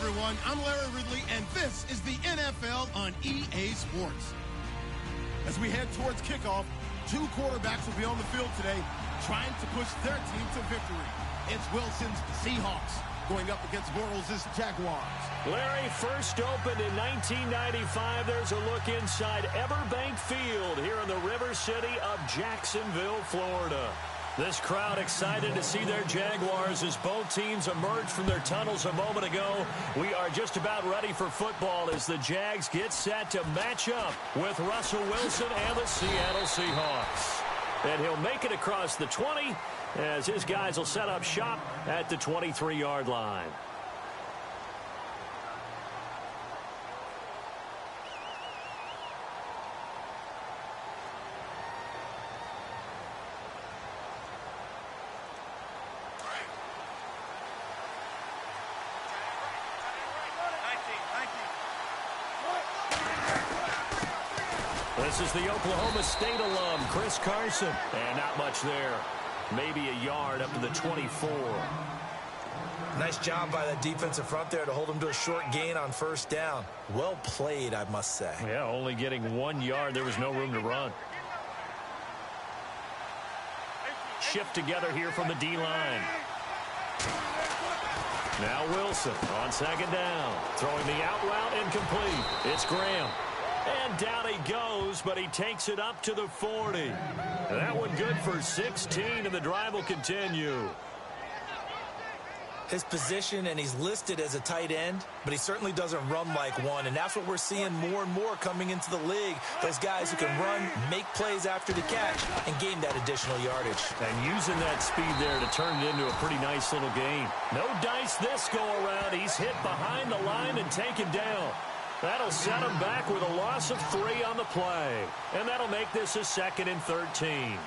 everyone. I'm Larry Ridley, and this is the NFL on EA Sports. As we head towards kickoff, two quarterbacks will be on the field today trying to push their team to victory. It's Wilson's Seahawks going up against Bortles' Jaguars. Larry, first opened in 1995. There's a look inside Everbank Field here in the River City of Jacksonville, Florida. This crowd excited to see their Jaguars as both teams emerged from their tunnels a moment ago. We are just about ready for football as the Jags get set to match up with Russell Wilson and the Seattle Seahawks. And he'll make it across the 20 as his guys will set up shop at the 23-yard line. This is the Oklahoma State alum, Chris Carson. And not much there. Maybe a yard up to the 24. Nice job by that defensive front there to hold him to a short gain on first down. Well played, I must say. Yeah, only getting 1 yard. There was no room to run. Shift together here from the D-line. Now Wilson on second down. Throwing the out route incomplete. It's Graham. And down he goes, but he takes it up to the 40. That one good for 16, and the drive will continue. His position, and he's listed as a tight end, but he certainly doesn't run like one, and that's what we're seeing more and more coming into the league. Those guys who can run, make plays after the catch, and gain that additional yardage. And using that speed there to turn it into a pretty nice little gain. No dice this go-around. He's hit behind the line and taken down. That'll set him back with a loss of 3 on the play. And that'll make this a 2nd and 13.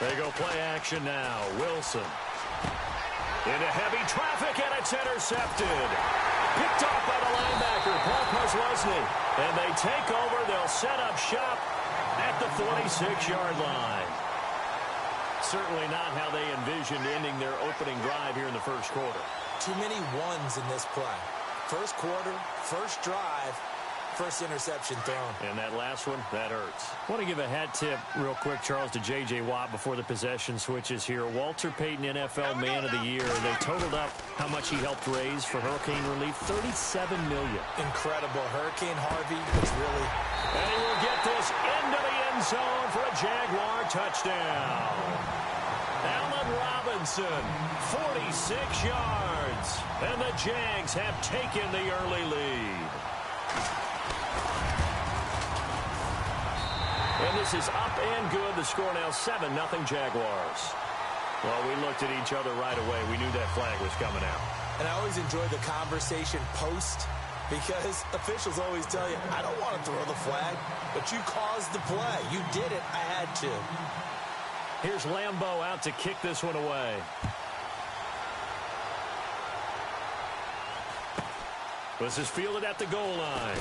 They go play action now. Wilson. Into heavy traffic, and it's intercepted. Picked off by the linebacker, Paul Posluszny. And they take over. They'll set up shop at the 46-yard line. Certainly not how they envisioned ending their opening drive here in the first quarter. Too many ones in this play. First quarter, first drive, first interception thrown. And that last one, that hurts. I want to give a hat tip real quick, Charles, to J.J. Watt before the possession switches here. Walter Payton, NFL Man of the Year. They totaled up how much he helped raise for hurricane relief, $37 million. Incredible. Hurricane Harvey was really... And he will get this into the end zone for a Jaguar touchdown. Allen Robinson, 46 yards. And the Jags have taken the early lead. And this is up and good. The score now 7-0 Jaguars. Well, we looked at each other right away. We knew that flag was coming out. And I always enjoy the conversation post because officials always tell you, I don't want to throw the flag, but you caused the play. You did it. I had to. Here's Lambeau out to kick this one away. This is fielded at the goal line.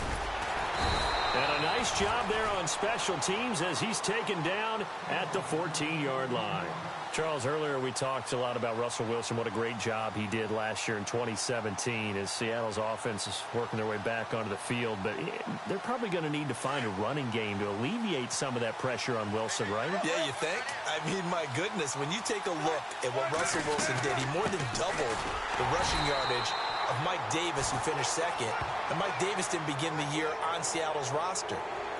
And a nice job there on special teams as he's taken down at the 14-yard line. Charles, earlier we talked a lot about Russell Wilson, what a great job he did last year in 2017 as Seattle's offense is working their way back onto the field. But they're probably going to need to find a running game to alleviate some of that pressure on Wilson, right? Yeah, you think? I mean, my goodness, when you take a look at what Russell Wilson did, he more than doubled the rushing yardage of Mike Davis, who finished second. And Mike Davis didn't begin the year on Seattle's roster.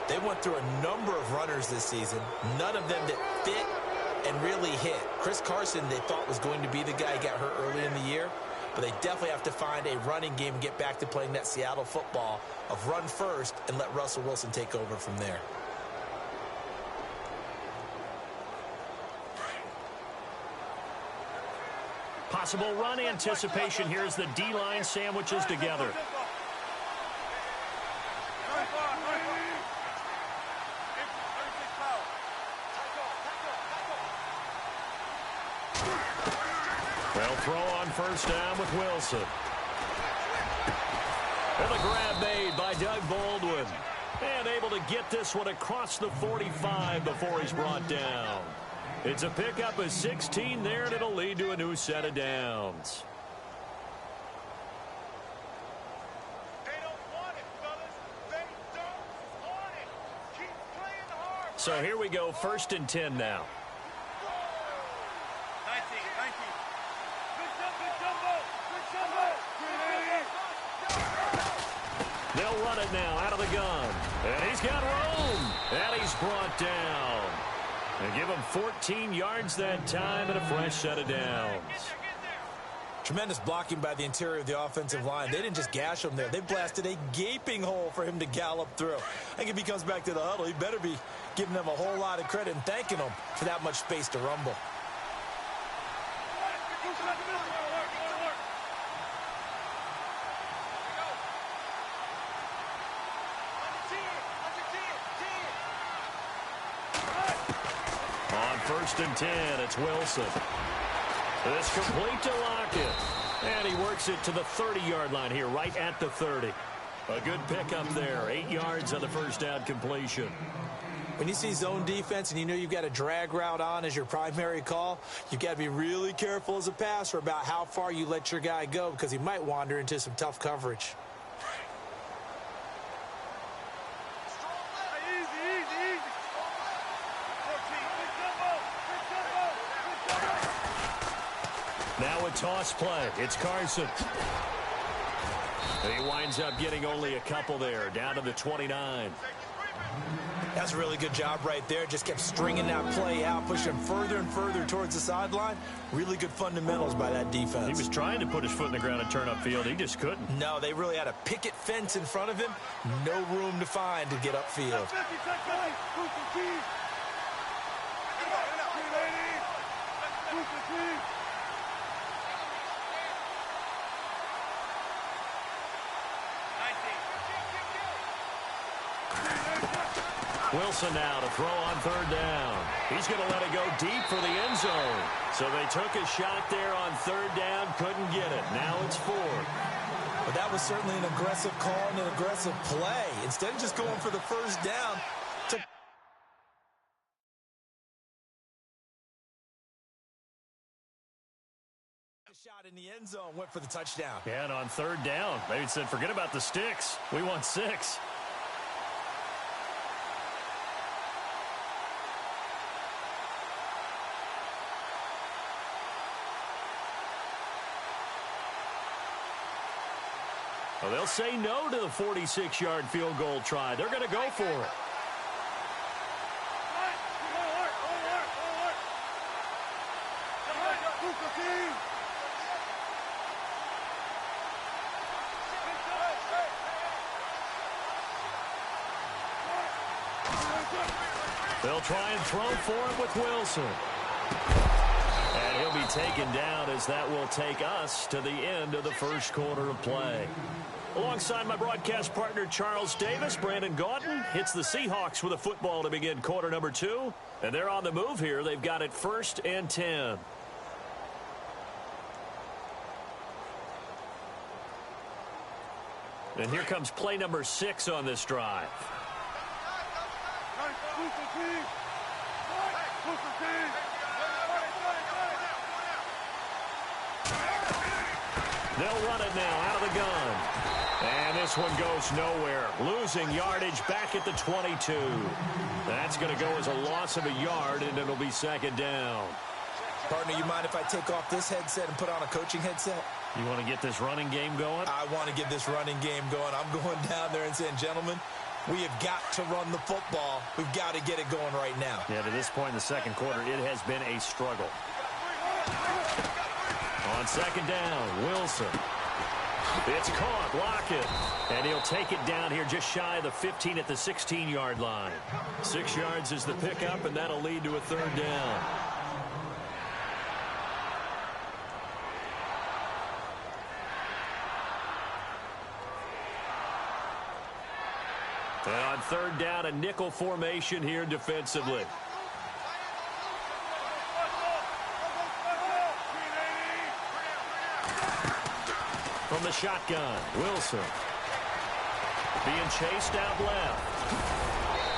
They went through a number of runners this season, none of them that fit and really hit. Chris Carson, they thought was going to be the guy who got hurt early in the year, but they definitely have to find a running game and get back to playing that Seattle football of run first and let Russell Wilson take over from there. Possible run anticipation. Here's the D-line sandwiches together. They'll throw on first down with Wilson. And the grab made by Doug Baldwin. And able to get this one across the 45 before he's brought down. It's a pickup of 16 there, and it'll lead to a new set of downs. They don't want it, fellas. They don't want it. Keep playing hard. So here we go, 1st and 10 now. 19. Good jumbo. They'll run it now out of the gun. And he's got room. And he's brought down. And give him 14 yards that time and a fresh set of downs. Tremendous blocking by the interior of the offensive line. They didn't just gash him there. They blasted a gaping hole for him to gallop through. I think if he comes back to the huddle, he better be giving them a whole lot of credit and thanking them for that much space to rumble. On 1st and 10, it's Wilson. It's complete to Lockett. And he works it to the 30-yard line here, right at the 30. A good pickup there. 8 yards on the first down completion. When you see zone defense and you know you've got a drag route on as your primary call, you've got to be really careful as a passer about how far you let your guy go because he might wander into some tough coverage. Now a toss play. It's Carson. And he winds up getting only a couple there, down to the 29. That's a really good job right there. Just kept stringing that play out, pushing him further and further towards the sideline. Really good fundamentals by that defense. He was trying to put his foot in the ground and turn upfield. He just couldn't. No, they really had a picket fence in front of him. No room to find to get upfield. Wilson now to throw on 3rd down. He's going to let it go deep for the end zone. So they took a shot there on 3rd down, couldn't get it. Now it's 4th. But that was certainly an aggressive call and an aggressive play. Instead of just going for the first down, took a shot in the end zone, went for the touchdown. Yeah, and on 3rd down, they said, forget about the sticks. We want 6. Well, they'll say no to the 46-yard field goal try. They're going to go for it. They'll try and throw for it with Wilson. And he'll be taken down as that will take us to the end of the first quarter of play. Alongside my broadcast partner, Charles Davis, Brandon Gaunton hits the Seahawks with a football to begin quarter number 2. And they're on the move here. They've got it 1st and 10. And here comes play number 6 on this drive. They'll run it now out of the gun. And this one goes nowhere. Losing yardage back at the 22. That's going to go as a loss of a yard, and it'll be 2nd down. Partner, you mind if I take off this headset and put on a coaching headset? You want to get this running game going? I want to get this running game going. I'm going down there and saying, gentlemen, we have got to run the football. We've got to get it going right now. Yeah, to this point in the second quarter, it has been a struggle. On 2nd down, Wilson. It's caught, Lockett. And he'll take it down here just shy of the 15 at the 16-yard line. 6 yards is the pickup, and that'll lead to a 3rd down. And on 3rd down, a nickel formation here defensively. from the shotgun. Wilson being chased out left.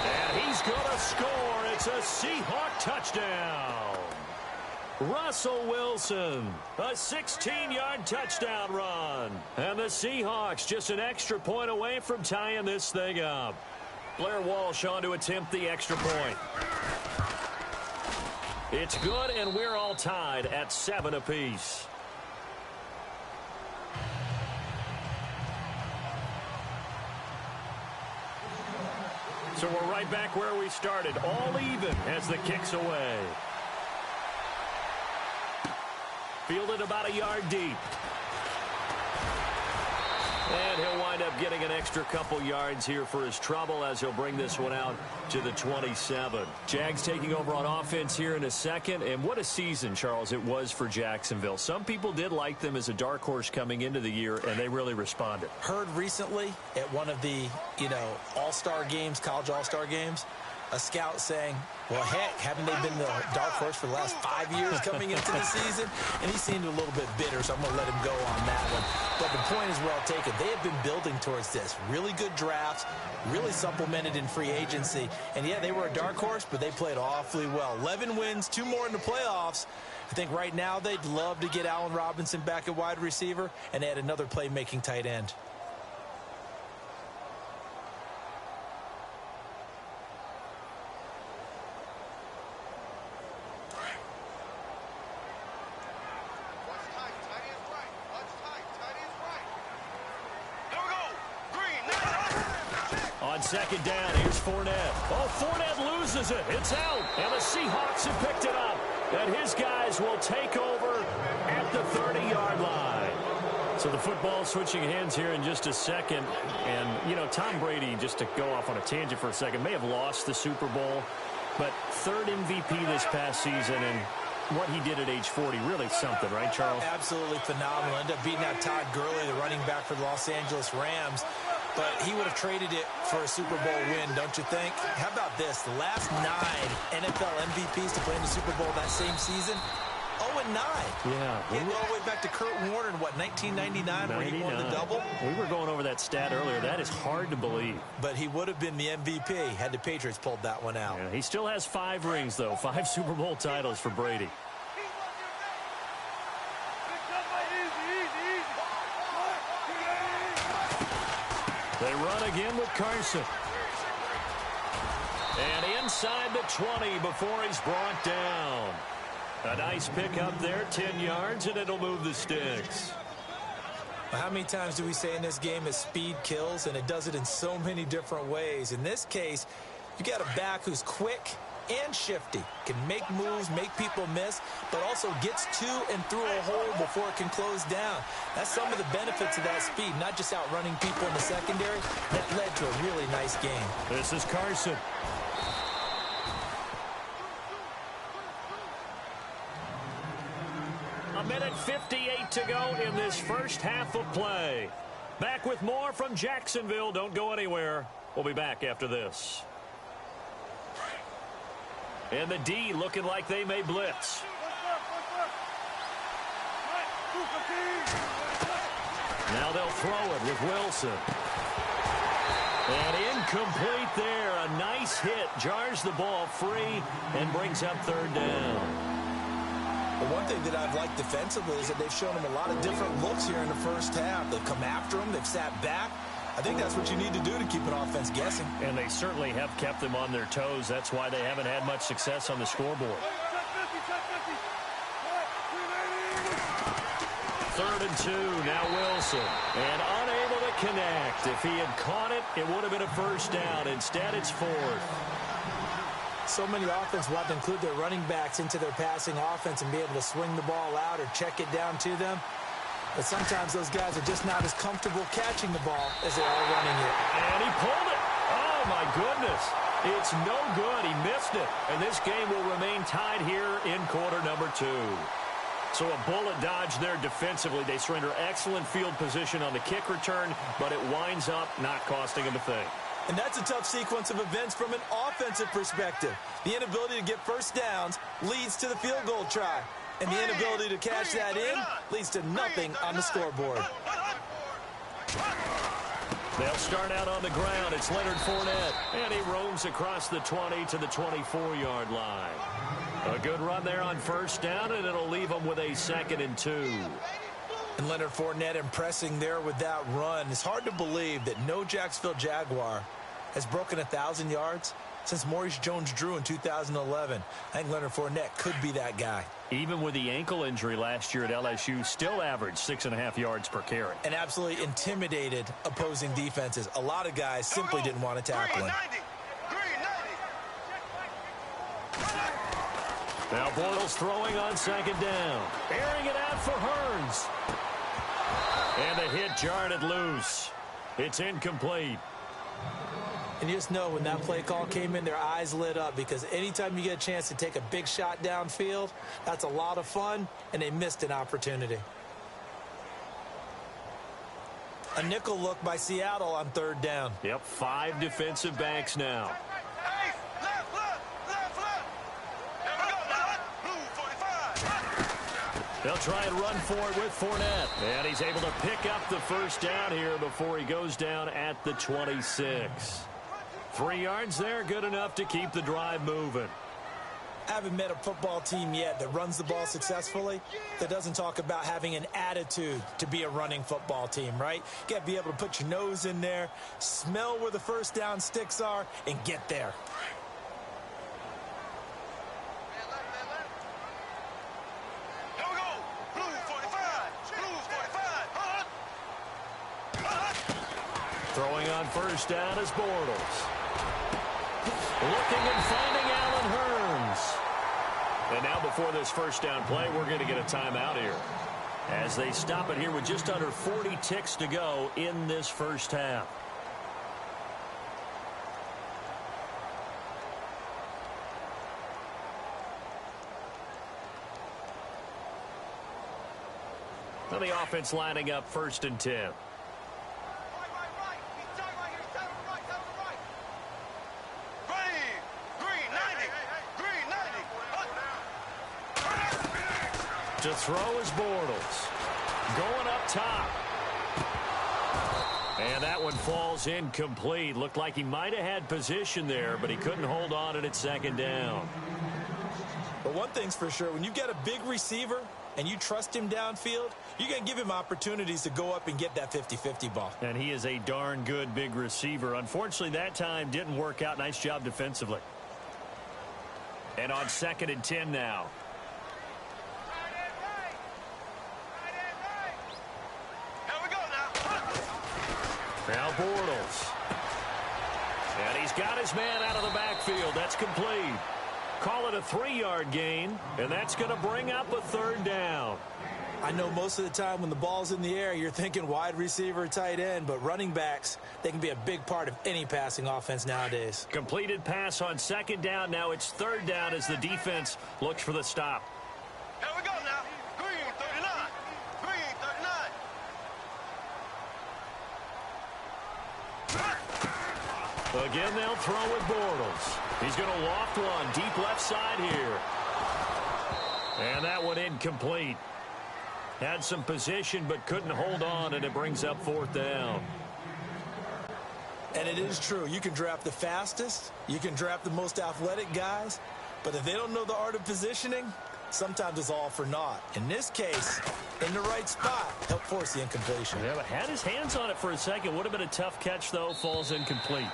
And he's going to score. It's a Seahawk touchdown. Russell Wilson, a 16-yard touchdown run. And the Seahawks just an extra point away from tying this thing up. Blair Walsh on to attempt the extra point. It's good, and we're all tied at 7 apiece. So we're right back where we started, all even as the kick's away. Fielded about a yard deep. And he'll wind up getting an extra couple yards here for his trouble as he'll bring this one out to the 27. Jags taking over on offense here in a second. And what a season, Charles, it was for Jacksonville. Some people did like them as a dark horse coming into the year, and they really responded. Heard recently at one of the, all-star games, college all-star games, a scout saying, well, heck, haven't they been the dark horse for the last 5 years coming into the season? And he seemed a little bit bitter, so I'm going to let him go on that one. But the point is well taken. They have been building towards this. Really good drafts, really supplemented in free agency. And, yeah, they were a dark horse, but they played awfully well. 11 wins, 2 more in the playoffs. I think right now they'd love to get Allen Robinson back at wide receiver and add another playmaking tight end. On second down, here's Fournette. Oh, Fournette loses it. It's out. And the Seahawks have picked it up. And his guys will take over at the 30-yard line. So the football switching hands here in just a second. And, Tom Brady, just to go off on a tangent for a second, may have lost the Super Bowl. But third MVP this past season, and what he did at age 40, really something, right, Charles? Absolutely phenomenal. Ended up beating out Todd Gurley, the running back for the Los Angeles Rams. But he would have traded it for a Super Bowl win, don't you think? How about this? The last 9 NFL MVPs to play in the Super Bowl that same season, 0-9. Yeah. He went all the way back to Kurt Warner in, 1999, where he won the double? We were going over that stat earlier. That is hard to believe. But he would have been the MVP had the Patriots pulled that one out. Yeah, he still has 5 rings, though. 5 Super Bowl titles for Brady. They run again with Carson. And inside the 20 before he's brought down. A nice pick up there, 10 yards, and it'll move the sticks. How many times do we say in this game that speed kills, and it does it in so many different ways? In this case, you got a back who's quick and shifty, can make moves, make people miss, but also gets to and through a hole before it can close down. That's some of the benefits of that speed, not just outrunning people in the secondary. That led to a really nice game. This is Carson. A minute 58 to go in this first half of play. Back with more from Jacksonville. Don't go anywhere. We'll be back after this. And the D looking like they may blitz. Now they'll throw it with Wilson. And incomplete there. A nice hit. Jars the ball free and brings up third down. But one thing that I've liked defensively is that they've shown him a lot of different looks here in the first half. They've come after him. They've sat back. I think that's what you need to do to keep an offense guessing. And they certainly have kept them on their toes. That's why they haven't had much success on the scoreboard. 3rd and 2, now Wilson. And unable to connect. If he had caught it, it would have been a first down. Instead, it's 4th. So many offenses want to include their running backs into their passing offense and be able to swing the ball out or check it down to them. But sometimes those guys are just not as comfortable catching the ball as they are running it. And he pulled it. Oh, my goodness. It's no good. He missed it. And this game will remain tied here in quarter number 2. So a bullet dodge there defensively. They surrender excellent field position on the kick return, but it winds up not costing them a thing. And that's a tough sequence of events from an offensive perspective. The inability to get first downs leads to the field goal try. And the inability to cash that in leads to nothing on the scoreboard. They'll start out on the ground. It's Leonard Fournette. And he roams across the 20 to the 24-yard line. A good run there on first down, and it'll leave them with a 2nd and 2. And Leonard Fournette impressing there with that run. It's hard to believe that no Jacksonville Jaguar has broken 1,000 yards since Maurice Jones-Drew in 2011. I think Leonard Fournette could be that guy. Even with the ankle injury last year at LSU, still averaged 6.5 yards per carry. And absolutely intimidated opposing defenses. A lot of guys simply didn't want to tackle him. Now Bortles throwing on 2nd down. Airing it out for Hearns. And the hit jarred it loose. It's incomplete. And you just know when that play call came in, their eyes lit up, because anytime you get a chance to take a big shot downfield, that's a lot of fun, and they missed an opportunity. A nickel look by Seattle on 3rd down. Yep, 5 defensive backs now. They'll try and run for it with Fournette. And he's able to pick up the first down here before he goes down at the 26. 3 yards there, good enough to keep the drive moving. I haven't met a football team yet that runs the ball successfully that doesn't talk about having an attitude to be a running football team, right? You got to be able to put your nose in there, smell where the first down sticks are, and get there. Throwing on first down is Bortles. Looking and finding Allen Hearns. And now before this first down play, we're going to get a timeout here, as they stop it here with just under 40 ticks to go in this first half. Now the offense lining up 1st and 10. To throw is Bortles. Going up top. And that one falls incomplete. Looked like he might have had position there, but he couldn't hold on and it's 2nd down. But one thing's for sure, when you've got a big receiver and you trust him downfield, you're going to give him opportunities to go up and get that 50-50 ball. And he is a darn good big receiver. Unfortunately, that time didn't work out. Nice job defensively. And on 2nd and 10 now. Now Bortles. And he's got his man out of the backfield. That's complete. Call it a 3-yard gain, and that's going to bring up a 3rd down. I know most of the time when the ball's in the air, you're thinking wide receiver, tight end, but running backs, they can be a big part of any passing offense nowadays. Completed pass on 2nd down. Now it's 3rd down as the defense looks for the stop. Here we go now. Green 39. Green 39. Again, they'll throw with Bortles. He's going to loft one deep left side here. And that one incomplete. Had some position but couldn't hold on, and it brings up 4th down. And it is true. You can draft the fastest. You can draft the most athletic guys. But if they don't know the art of positioning, sometimes it's all for naught. In this case, in the right spot, helped force the incompletion. Yeah, but had his hands on it for a second. Would have been a tough catch, though. Falls incomplete.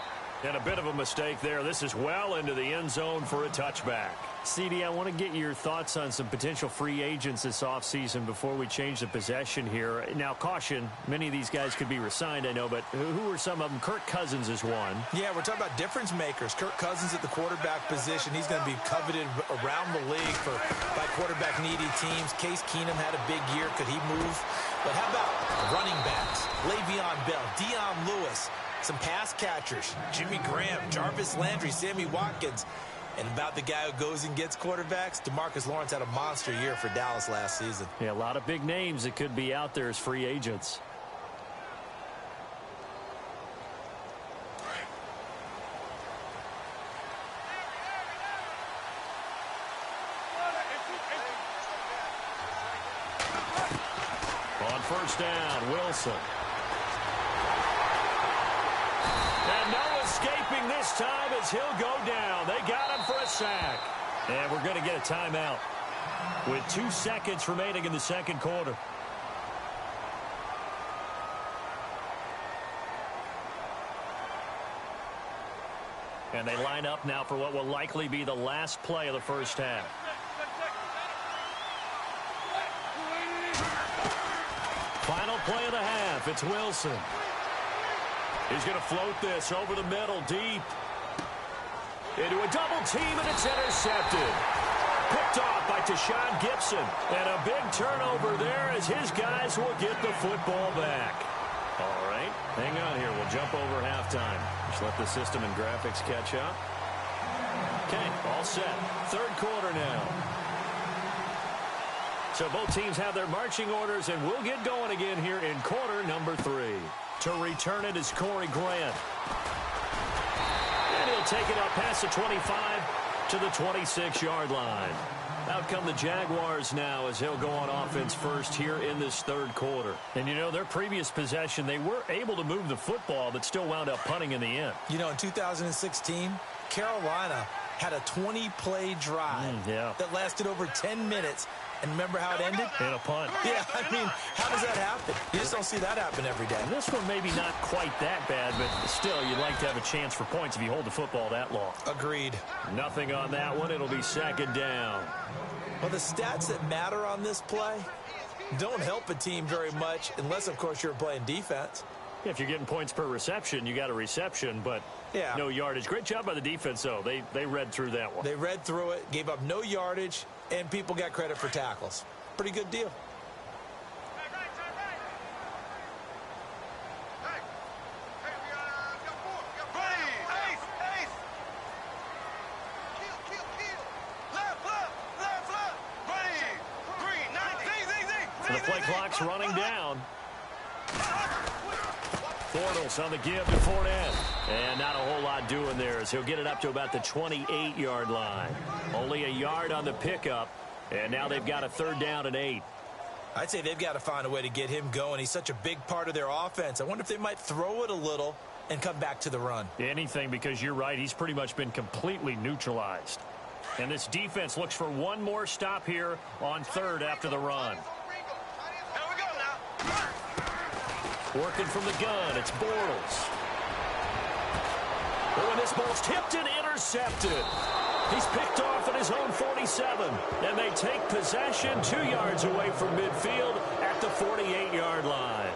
And a bit of a mistake there. This is well into the end zone for a touchback. CD, I want to get your thoughts on some potential free agents this offseason before we change the possession here. Now, caution, many of these guys could be re-signed, I know, but who are some of them? Kirk Cousins is one. Yeah, we're talking about difference makers. Kirk Cousins at the quarterback position. He's going to be coveted around the league by quarterback-needy teams. Case Keenum had a big year. Could he move? But how about running backs? Le'Veon Bell, Dion Lewis, some pass catchers, Jimmy Graham, Jarvis Landry, Sammy Watkins. And about the guy who goes and gets quarterbacks, DeMarcus Lawrence had a monster year for Dallas last season. Yeah, a lot of big names that could be out there as free agents. On first down, Wilson. And no escaping this time as he'll go down. They got him for a sack. And we're going to get a timeout with 2 seconds remaining in the second quarter. And they line up now for what will likely be the last play of the first half. Final play of the half. It's Wilson. He's going to float this over the middle, deep. Into a double team, and it's intercepted. Picked off by Tashawn Gibson. And a big turnover there as his guys will get the football back. All right, hang on here. We'll jump over halftime. Just let the system and graphics catch up. Okay, all set. Third quarter now. So both teams have their marching orders, and we'll get going again here in quarter number 3. To return it is Corey Grant. And he'll take it up past the 25 to the 26-yard line. Out come the Jaguars now as he'll go on offense first here in this third quarter. And, you know, their previous possession, they were able to move the football but still wound up punting in the end. You know, in 2016, Carolina had a 20-play drive that lasted over 10 minutes. And remember how it ended? In a punt. Yeah, I mean, how does that happen? You just don't see that happen every day. And this one maybe not quite that bad, but still, you'd like to have a chance for points if you hold the football that long. Agreed. Nothing on that one. It'll be second down. Well, the stats that matter on this play don't help a team very much unless, of course, you're playing defense. If you're getting points per reception, you got a reception, but no yardage. Great job by the defense, though. They read through that one. They read through it, gave up no yardage, and people got credit for tackles. Pretty good deal. The play clock's running down. Bortles on the give to Fournette. And not a whole lot doing there as he'll get it up to about the 28-yard line. Only a yard on the pickup. And now they've got a third down and 8. I'd say they've got to find a way to get him going. He's such a big part of their offense. I wonder if they might throw it a little and come back to the run. Anything, because you're right. He's pretty much been completely neutralized. And this defense looks for one more stop here on third after the run. Working from the gun, it's Bortles. Oh, and this ball's tipped and intercepted. He's picked off at his own 47. And they take possession 2 yards away from midfield at the 48-yard line.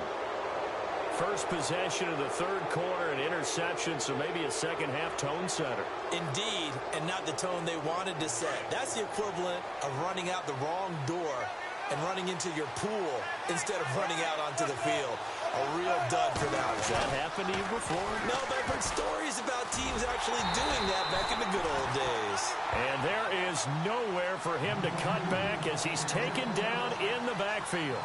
First possession of the third quarter, an interception, so maybe a second-half tone setter. Indeed, and not the tone they wanted to set. That's the equivalent of running out the wrong door and running into your pool instead of running out onto the field. A real dud for that one. Has that happened to you before? No, but I've heard stories about teams actually doing that back in the good old days. And there is nowhere for him to cut back as he's taken down in the backfield.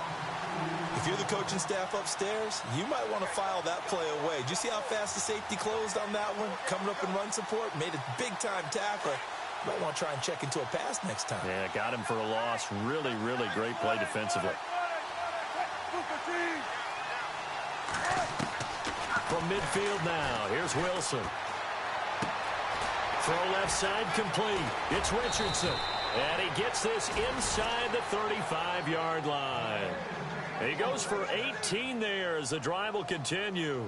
If you're the coaching staff upstairs, you might want to file that play away. Did you see how fast the safety closed on that one? Coming up in run support, made a big-time tackle. Might want to try and check into a pass next time. Yeah, got him for a loss. Really, really great play defensively. From midfield now, here's Wilson. Throw left side complete. It's Richardson. And he gets this inside the 35-yard line. He goes for 18 there as the drive will continue.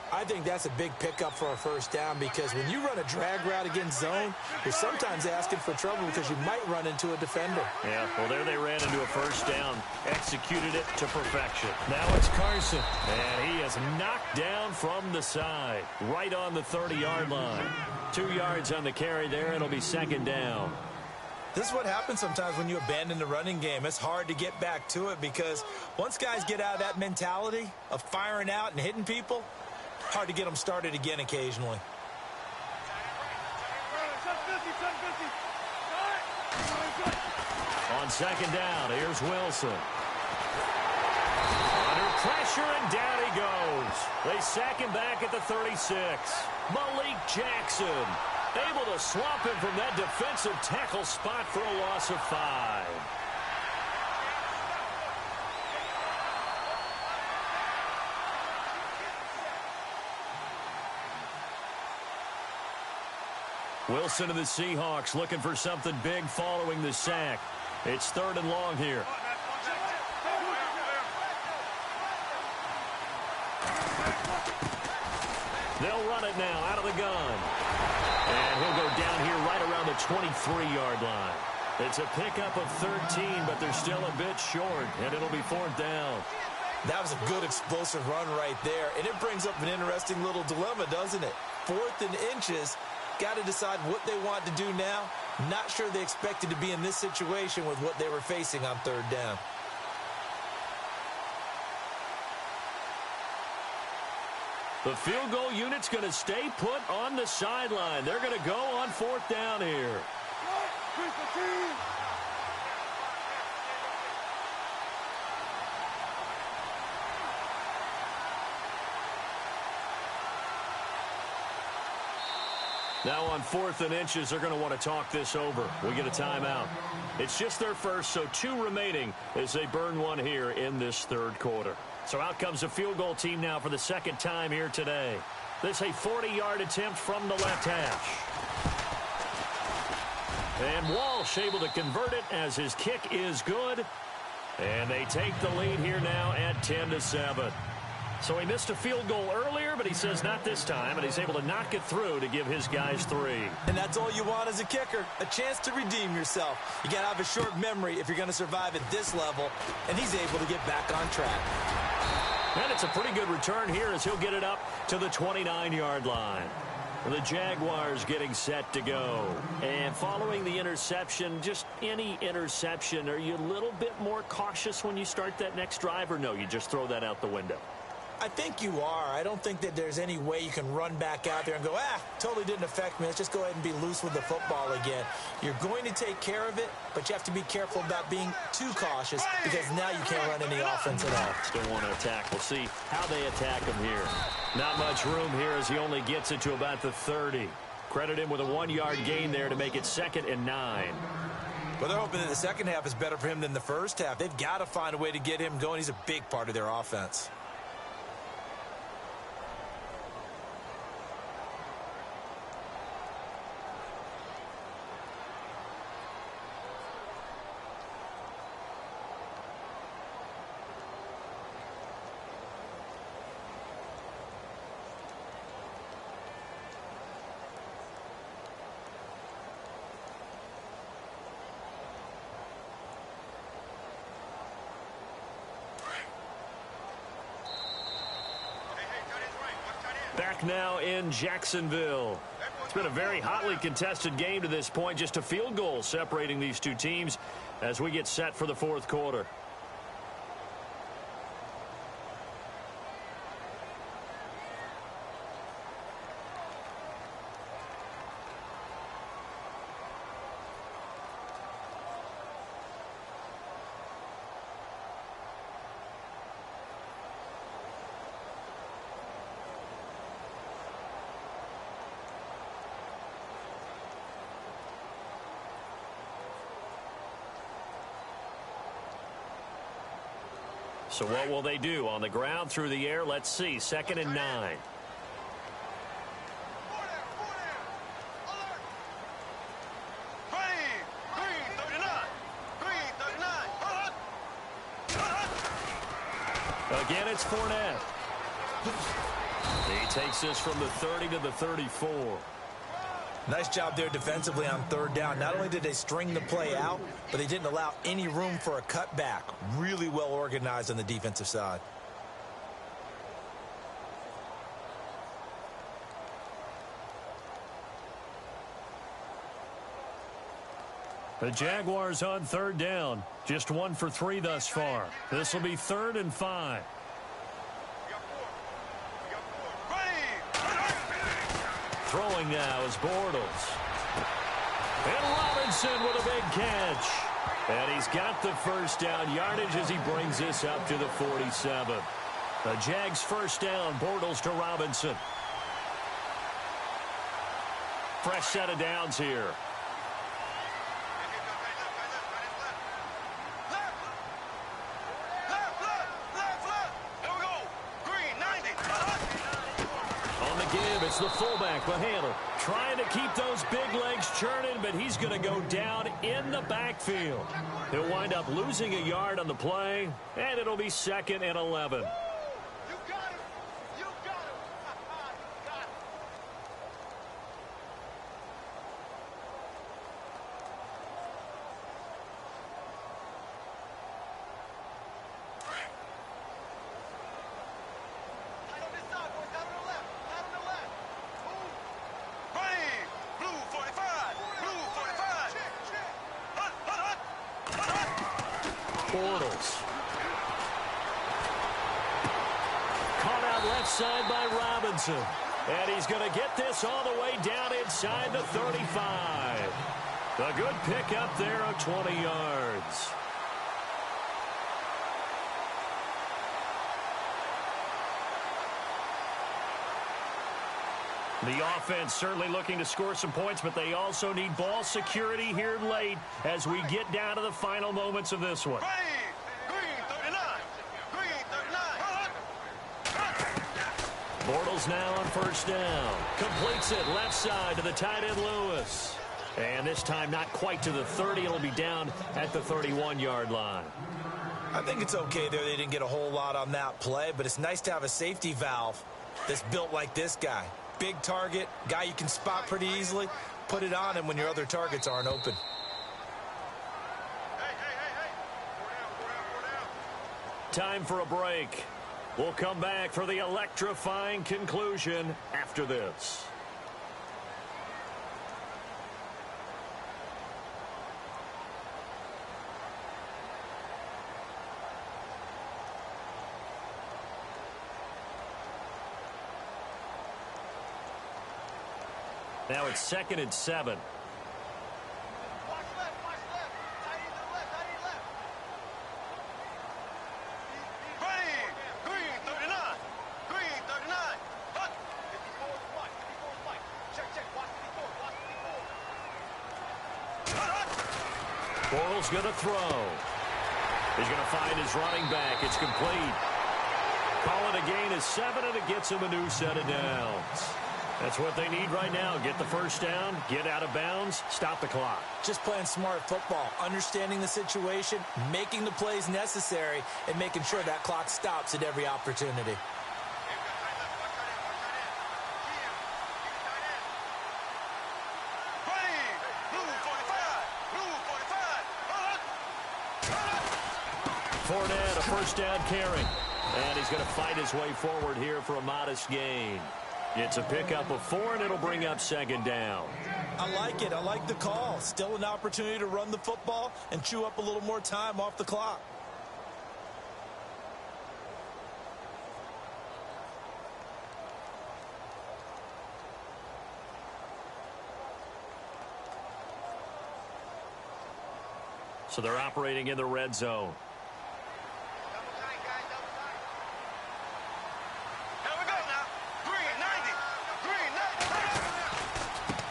I think that's a big pickup for a first down because when you run a drag route against zone, you're sometimes asking for trouble because you might run into a defender. Yeah, well, there they ran into a first down. Executed it to perfection. Now it's Carson. And he is knocked down from the side. Right on the 30-yard line. 2 yards on the carry there. It'll be second down. This is what happens sometimes when you abandon the running game. It's hard to get back to it because once guys get out of that mentality of firing out and hitting people, hard to get them started again occasionally. On second down, here's Wilson. Under pressure, and down he goes. They sack him back at the 36. Malik Jackson able to swamp him from that defensive tackle spot for a loss of 5. Wilson and the Seahawks looking for something big following the sack. It's 3rd and long here. They'll run it now out of the gun. And he'll go down here right around the 23-yard line. It's a pickup of 13, but they're still a bit short, and it'll be 4th down. That was a good explosive run right there, and it brings up an interesting little dilemma, doesn't it? 4th and inches, got to decide what they want to do now. Not sure they expected to be in this situation with what they were facing on 3rd down. The field goal unit's going to stay put on the sideline. They're going to go on 4th down here. Now on 4th and inches, they're going to want to talk this over. We get a timeout. It's just their first, so 2 remaining as they burn one here in this 3rd quarter. So out comes a field goal team now for the 2nd time here today. This a 40-yard attempt from the left hash. And Walsh able to convert it as his kick is good. And they take the lead here now at 10-7. So he missed a field goal earlier, but he says not this time, and he's able to knock it through to give his guys 3. And that's all you want as a kicker, a chance to redeem yourself. You got to have a short memory if you're going to survive at this level, and he's able to get back on track. And it's a pretty good return here as he'll get it up to the 29-yard line. The Jaguars getting set to go. And following the interception, just any interception, are you a little bit more cautious when you start that next drive, or no, you just throw that out the window? I think you are. I don't think that there's any way you can run back out there and go, totally didn't affect me. Let's just go ahead and be loose with the football again. You're going to take care of it, but you have to be careful about being too cautious because now you can't run any offense at all. Still want to attack. We'll see how they attack him here. Not much room here as he only gets it to about the 30. Credit him with a 1-yard gain there to make it 2nd and 9. Well, they're hoping that the second half is better for him than the first half. They've got to find a way to get him going. He's a big part of their offense. Back now in Jacksonville. It's been a very hotly contested game to this point. Just a field goal separating these two teams as we get set for the 4th quarter. So what will they do? On the ground, through the air? Let's see. 2nd and 9. Again, it's Fournette. He takes this from the 30 to the 34. Nice job there defensively on 3rd down. Not only did they string the play out, but they didn't allow any room for a cutback. Really well organized on the defensive side. The Jaguars on 3rd down. Just 1 for 3 thus far. This will be 3rd and 5. Throwing now is Bortles. And Robinson with a big catch. And he's got the first down yardage as he brings this up to the 47. The Jags first down, Bortles to Robinson. Fresh set of downs here. Here we go. Green, 90. On the give, it's the fullback, the handle. trying to keep those big legs churning, but he's going to go down in the backfield. He'll wind up losing a yard on the play, and it'll be 2nd and 11. Caught out left side by Robinson. And he's going to get this all the way down inside the 35. A good pickup there of 20 yards. The offense certainly looking to score some points, but they also need ball security here late as we get down to the final moments of this one. Bortles now on first down. Completes it left side to the tight end Lewis. And this time not quite to the 30. It'll be down at the 31-yard line. I think it's okay there. They didn't get a whole lot on that play, but it's nice to have a safety valve that's built like this guy. Big target, guy you can spot pretty easily. Put it on him when your other targets aren't open. Time for a break. We'll come back for the electrifying conclusion after this. Now it's 2nd and 7. Bortles going to throw. He's going to find his running back. It's complete. Call it a gain of 7, and it gets him a new set of downs. That's what they need right now. Get the first down, get out of bounds, stop the clock. Just playing smart football, understanding the situation, making the plays necessary, and making sure that clock stops at every opportunity. Fournette, a first down carry. And he's going to fight his way forward here for a modest gain. It's a pickup of 4, and it'll bring up 2nd down. I like it. I like the call. Still an opportunity to run the football and chew up a little more time off the clock. So they're operating in the red zone.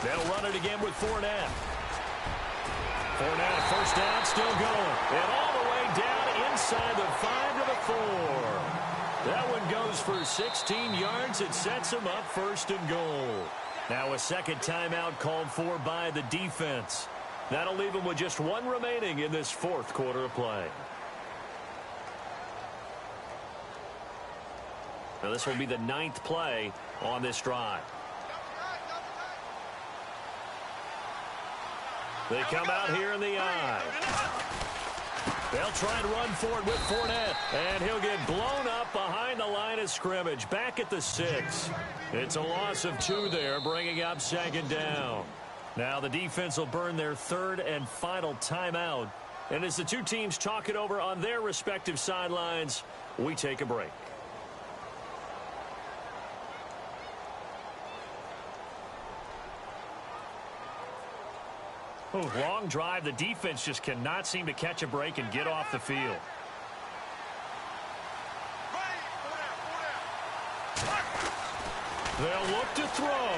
They'll run it again with Fournette. Fournette, first down, still going. And all the way down inside the 5 to the 4. That one goes for 16 yards. It sets him up 1st and goal. Now a second timeout called for by the defense. That'll leave him with just 1 remaining in this 4th quarter of play. Now this will be the 9th play on this drive. They come out here in the eye. They'll try and run for it with Fournette. And he'll get blown up behind the line of scrimmage. Back at the 6. It's a loss of 2 there, bringing up 2nd down. Now the defense will burn their 3rd and final timeout. And as the two teams talk it over on their respective sidelines, we take a break. Oh, long drive. The defense just cannot seem to catch a break and get off the field. They'll look to throw.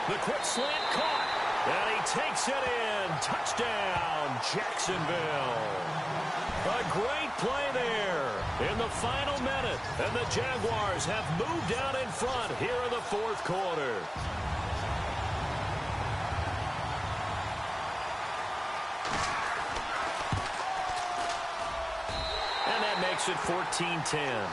The quick slant caught. And he takes it in. Touchdown, Jacksonville. A great play there in the final minute. And the Jaguars have moved out in front here in the 4th quarter. that makes it 14-10.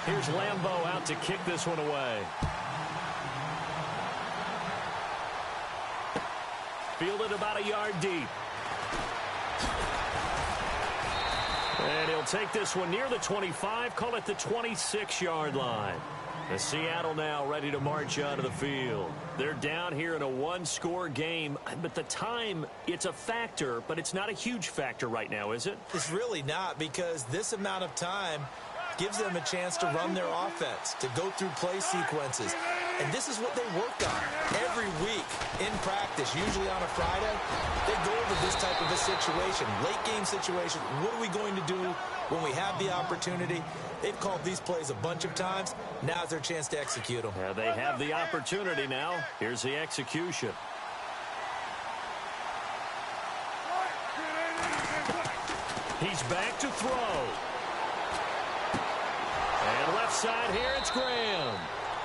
Here's Lambeau out to kick this one away. Fielded about a yard deep. And he'll take this one near the 25, call it the 26-yard line. And Seattle now ready to march onto the field. They're down here in a one-score game, but the time, it's a factor, but it's not a huge factor right now, is it? It's really not, because this amount of time gives them a chance to run their offense, to go through play sequences. And this is what they work on every week in practice, usually on a Friday. They go over this type of a situation, late game situation. What are we going to do when we have the opportunity? They've called these plays a bunch of times. Now's their chance to execute them. Yeah, they have the opportunity now. Here's the execution. He's back to throw. And left side here, it's Graham.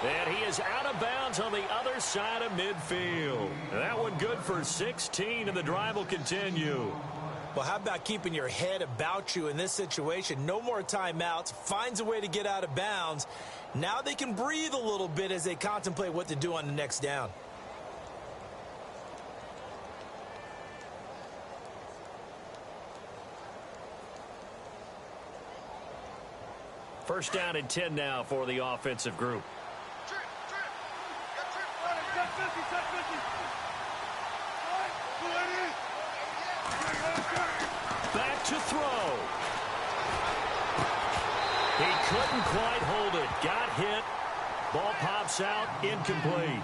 And he is out of bounds on the other side of midfield. That one good for 16, and the drive will continue. Well, how about keeping your head about you in this situation? No more timeouts. Finds a way to get out of bounds. Now they can breathe a little bit as they contemplate what to do on the next down. First down and 10 now for the offensive group. Back to throw. He couldn't quite hold it. Got hit. Ball pops out. Incomplete.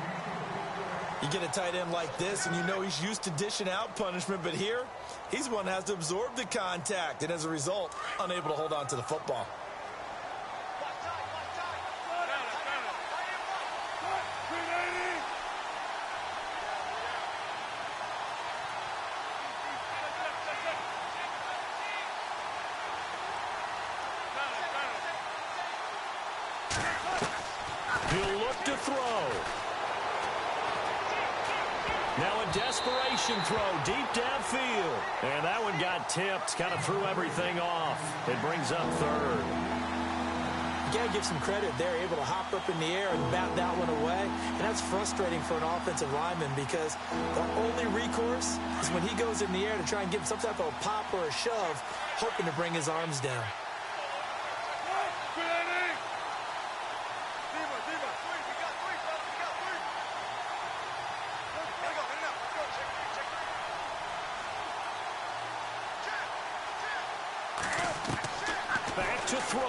You get a tight end like this, and you know he's used to dishing out punishment, but here, he's one that has to absorb the contact, and as a result, unable to hold on to the football. He'll look to throw. Now a desperation throw deep downfield. And that one got tipped. Kind of threw everything off. It brings up third. You got to give some credit. They're able to hop up in the air and bat that one away. And that's frustrating for an offensive lineman because the only recourse is when he goes in the air to try and give some type of a pop or a shove, hoping to bring his arms down. Back to throw.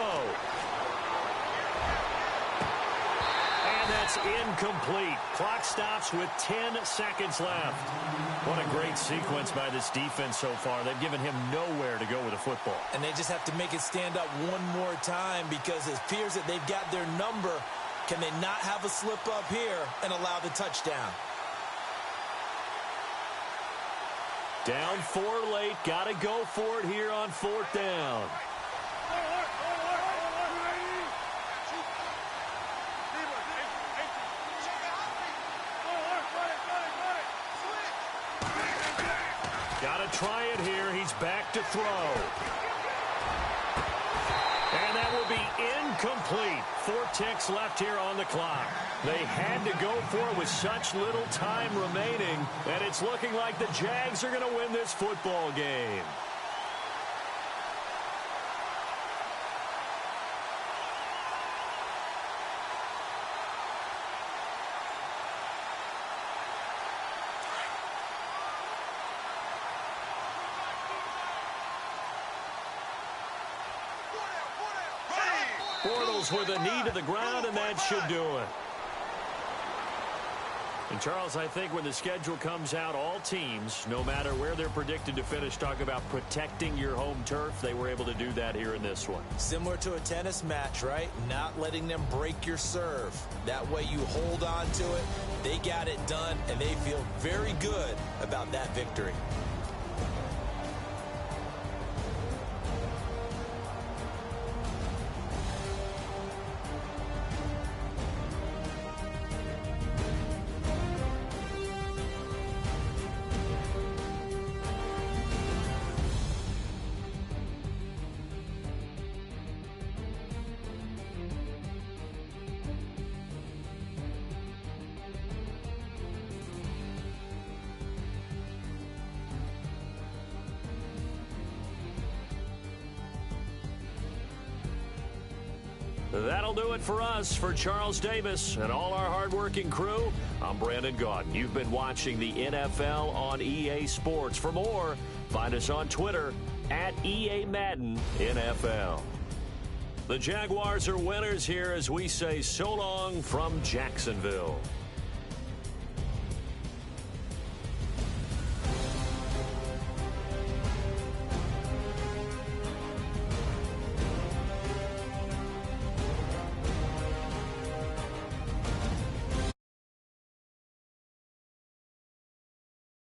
And that's incomplete. Clock stops with 10 seconds left. What a great sequence by this defense so far. They've given him nowhere to go with the football. And they just have to make it stand up one more time because it appears that they've got their number. Can they not have a slip up here and allow the touchdown? Down 4 late. Got to go for it here on 4th down. Got to try it here. He's back to throw. And that will be incomplete. 4 ticks left here on the clock. They had to go for it with such little time remaining, and it's looking like the Jags are going to win this football game. Bortles with a knee to the ground, and that should do it. And, Charles, I think when the schedule comes out, all teams, no matter where they're predicted to finish, talk about protecting your home turf. They were able to do that here in this one. Similar to a tennis match, right? Not letting them break your serve. That way you hold on to it. They got it done, and they feel very good about that victory. That'll do it for us. For Charles Davis and all our hardworking crew, I'm Brandon Gaudin. You've been watching the NFL on EA Sports. For more, find us on Twitter at EA Madden NFL. The Jaguars are winners here as we say so long from Jacksonville.